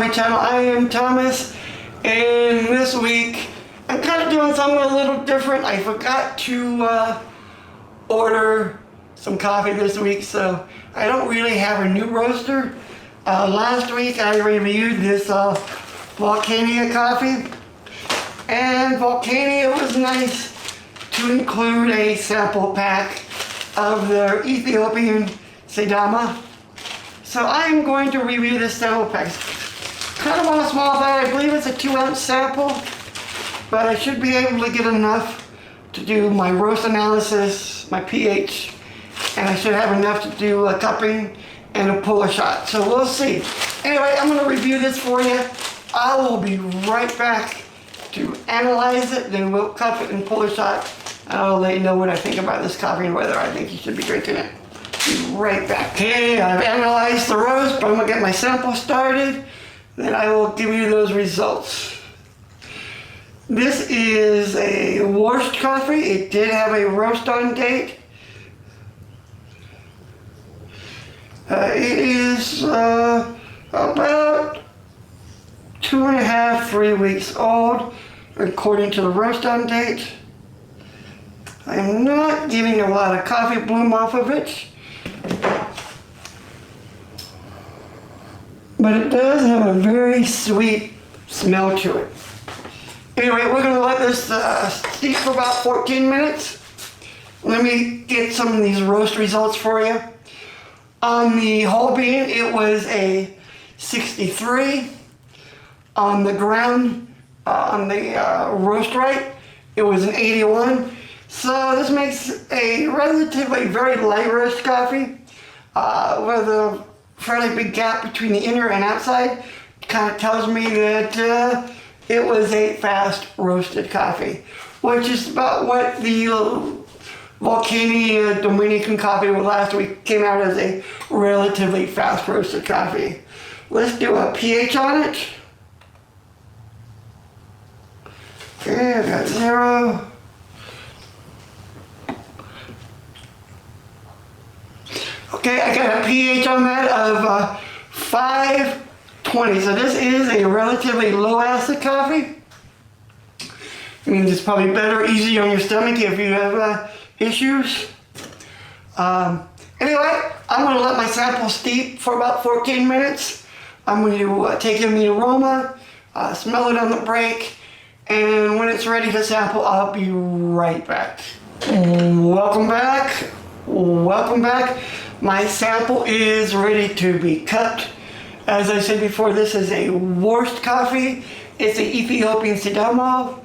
my channel. I am Thomas, and this week I'm kind of doing something a little different. I forgot to order some coffee this week, so I don't really have a new roaster. Last week I reviewed this Volcanica coffee, and Volcanica was nice to include a sample pack of their Ethiopian Sidamo. So I'm going to review this sample pack. Kind of on a small bag. I believe it's a 2-ounce sample, but I should be able to get enough to do my roast analysis, my pH, and I should have enough to do a cupping and a pull shot. So we'll see. Anyway, I'm going to review this for you. I will be right back to analyze it, then we'll cup it and pull a shot. I'll let you know what I think about this coffee and whether I think you should be drinking it. Be right back. Okay, I've analyzed the roast, but I'm going to get my sample started. Then I will give you those results. This is a washed coffee. It did have a roast on date. It is about 2.5, 3 weeks old, according to the roast on date. I'm not getting a lot of coffee bloom off of it, but it does have a very sweet smell to it. Anyway, we're going to let this steep for about 14 minutes. Let me get some of these roast results for you. On the whole bean, it was a 63. On the ground, on the roast right, it was an 81. So this makes a relatively very light roast coffee with a fairly big gap between the inner and outside. Kind of tells me that it was a fast roasted coffee, which is about what the Volcanica Dominican coffee last week came out as, a relatively fast roasted coffee. Let's do a pH on it. Okay, I got 0. Okay, I got a pH on that of 520. So this is a relatively low acid coffee. It means it's probably better, easier on your stomach if you have issues. Anyway, I'm going to let my sample steep for about 14 minutes. I'm going to take in the aroma, smell it on the break, and when it's ready to sample, I'll be right back. Welcome back. Welcome back. My sample is ready to be cupped. As I said before, this is a washed coffee. It's an Ethiopian Sidamo.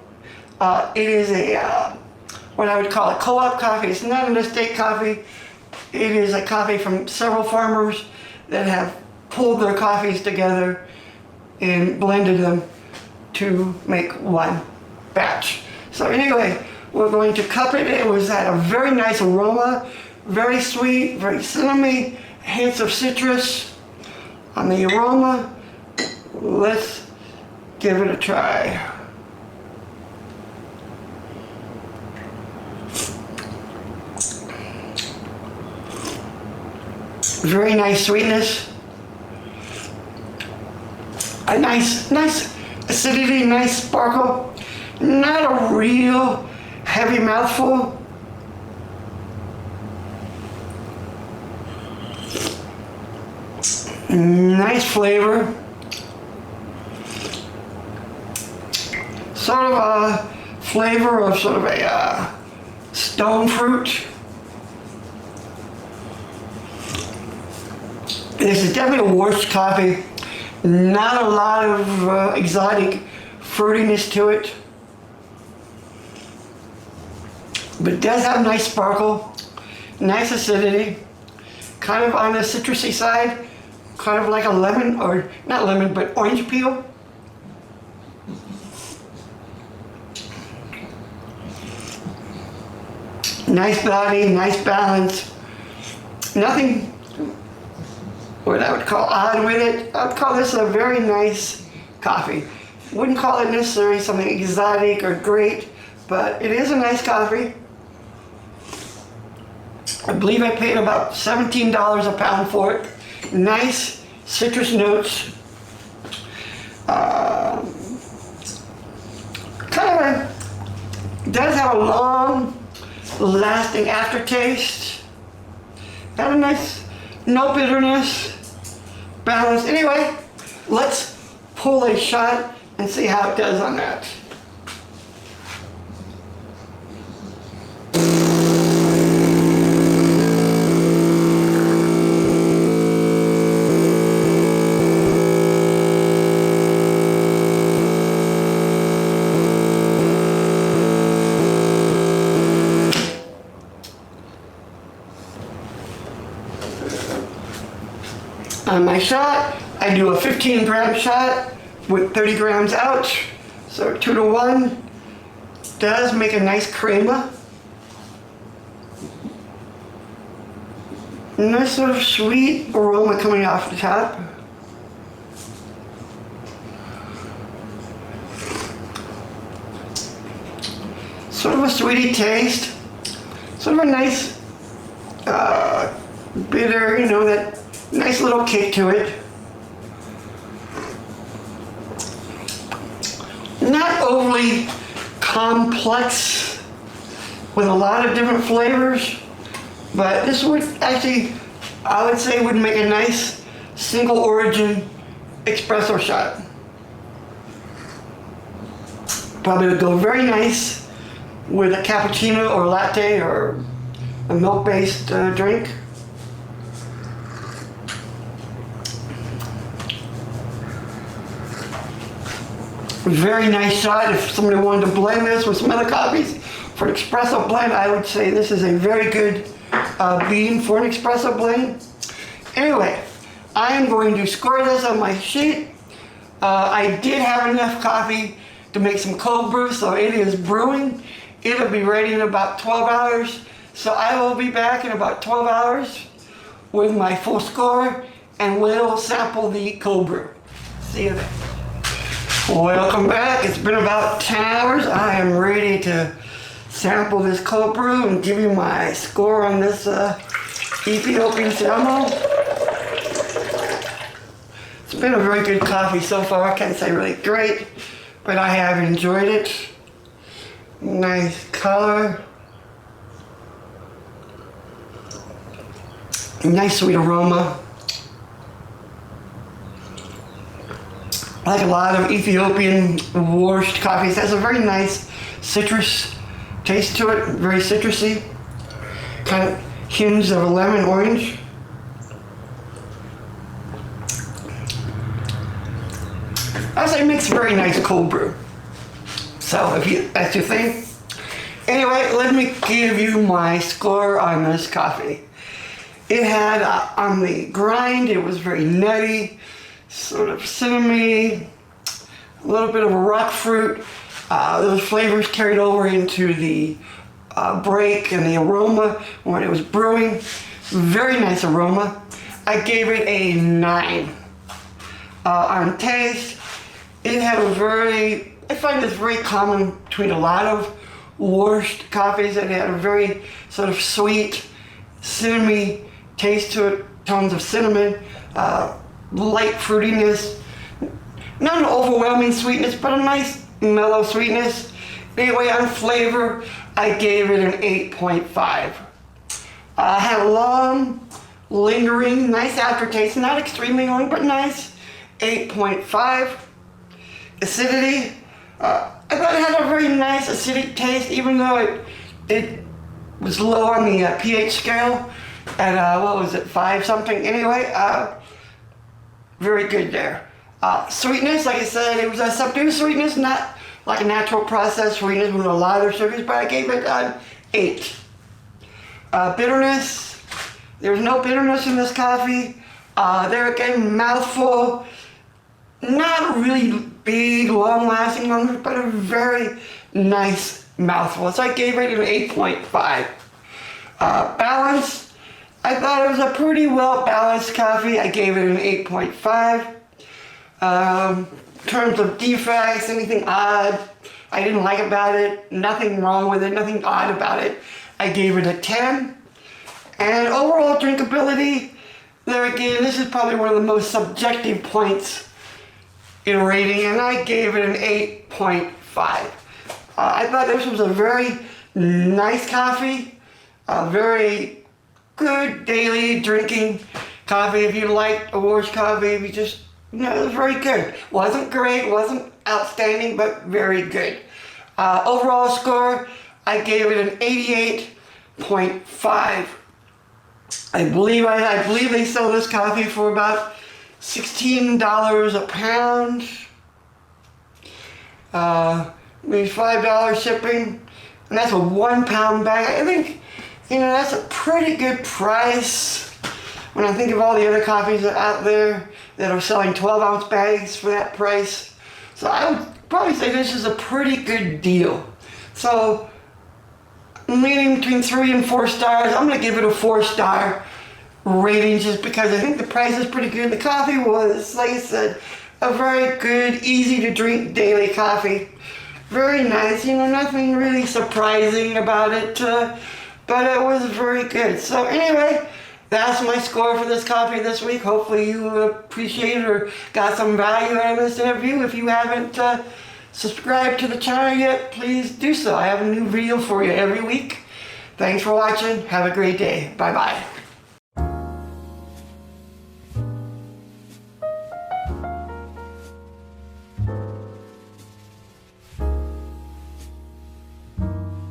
It is a what I would call a co-op coffee. It's not an estate coffee. It is a coffee from several farmers that have pulled their coffees together and blended them to make one batch. So anyway, we're going to cup it. It was at a very nice aroma. Very sweet, very cinnamony, hints of citrus on the aroma. Let's give it a try. Very nice sweetness. A nice acidity, nice sparkle. Not a real heavy mouthful. Nice flavor. Sort of a flavor of sort of a stone fruit. This is definitely a washed coffee. Not a lot of exotic fruitiness to it. But it does have nice sparkle, nice acidity, kind of on the citrusy side. Kind of like a lemon, or not lemon, but orange peel. Nice body, nice balance. Nothing what I would call odd with it. I would call this a very nice coffee. Wouldn't call it necessarily something exotic or great, but it is a nice coffee. I believe I paid about $17 a pound for it. Nice citrus notes. Does have a long lasting aftertaste. Got a nice, no bitterness, balance. Anyway, let's pull a shot and see how it does on that. On my shot, I do a 15-gram shot with 30 grams out, so 2 to 1. Does make a nice crema. Nice sort of sweet aroma coming off the top. Sort of a sweety taste. Sort of a nice bitter, you know, that nice little kick to it. Not overly complex with a lot of different flavors, but this would actually, I would say, would make a nice single origin espresso shot. Probably would go very nice with a cappuccino or latte or a milk-based drink. Very nice shot. If somebody wanted to blend this with some other coffees for an espresso blend, I would say this is a very good bean for an espresso blend. Anyway, I am going to score this on my sheet. I did have enough coffee to make some cold brew, so it is brewing. It'll be ready in about 12 hours. So I will be back in about 12 hours with my full score, and we'll sample the cold brew. See you then. Welcome back. It's been about 10 hours. I am ready to sample this cold brew and give you my score on this Ethiopian Sidamo. It's been a very good coffee so far. I can't say really great, but I have enjoyed it. Nice color. Nice sweet aroma. Like a lot of Ethiopian washed coffees, it has a very nice citrus taste to it, very citrusy. Kind of hinge of a lemon orange. I say it makes a very nice cold brew. So if that's your thing. Anyway, let me give you my score on this coffee. It had, on the grind, it was very nutty, sort of cinnamony, a little bit of a rock fruit. Those flavors carried over into the break and the aroma when it was brewing. Very nice aroma. I gave it a 9. On taste, it had a very, I find this very common between a lot of washed coffees. It had a very sort of sweet, cinnamony taste to it, tones of cinnamon, light fruitiness, not an overwhelming sweetness, but a nice mellow sweetness. Anyway, on flavor, I gave it an 8.5. Had a long, lingering, nice aftertaste, not extremely long, but nice, 8.5. Acidity, I thought it had a very nice acidic taste, even though it was low on the pH scale, at, what was it, 5 something, anyway. Very good there. Sweetness, like I said, it was a subdued sweetness, not like a natural processed sweetness with a lot of sugars, but I gave it an 8. Bitterness, there's no bitterness in this coffee. There again, mouthful, not a really big, long-lasting one, but a very nice mouthful. So I gave it an 8.5. Balance, I thought it was a pretty well-balanced coffee. I gave it an 8.5. In terms of defects, anything odd I didn't like about it, nothing wrong with it, nothing odd about it, I gave it a 10. And overall drinkability, there again, this is probably one of the most subjective points in rating, and I gave it an 8.5. I thought this was a very nice coffee, a very good daily drinking coffee. If you like Awards coffee, if you just, it was very good. Wasn't great, wasn't outstanding, but very good. Overall score, I gave it an 88.5. I believe they sell this coffee for about $16 a pound. Maybe $5 shipping, and that's a 1 pound bag. I think, that's a pretty good price when I think of all the other coffees that are out there that are selling 12-ounce bags for that price. So I would probably say this is a pretty good deal. So I'm leaning between 3 and 4 stars. I'm gonna give it a 4-star rating just because I think the price is pretty good. The coffee was, like I said, a very good, easy to drink daily coffee. Very nice, nothing really surprising about it, but it was very good. So anyway, that's my score for this coffee this week. Hopefully you appreciated or got some value out of this interview. If you haven't subscribed to the channel yet, please do so. I have a new video for you every week. Thanks for watching. Have a great day. Bye-bye.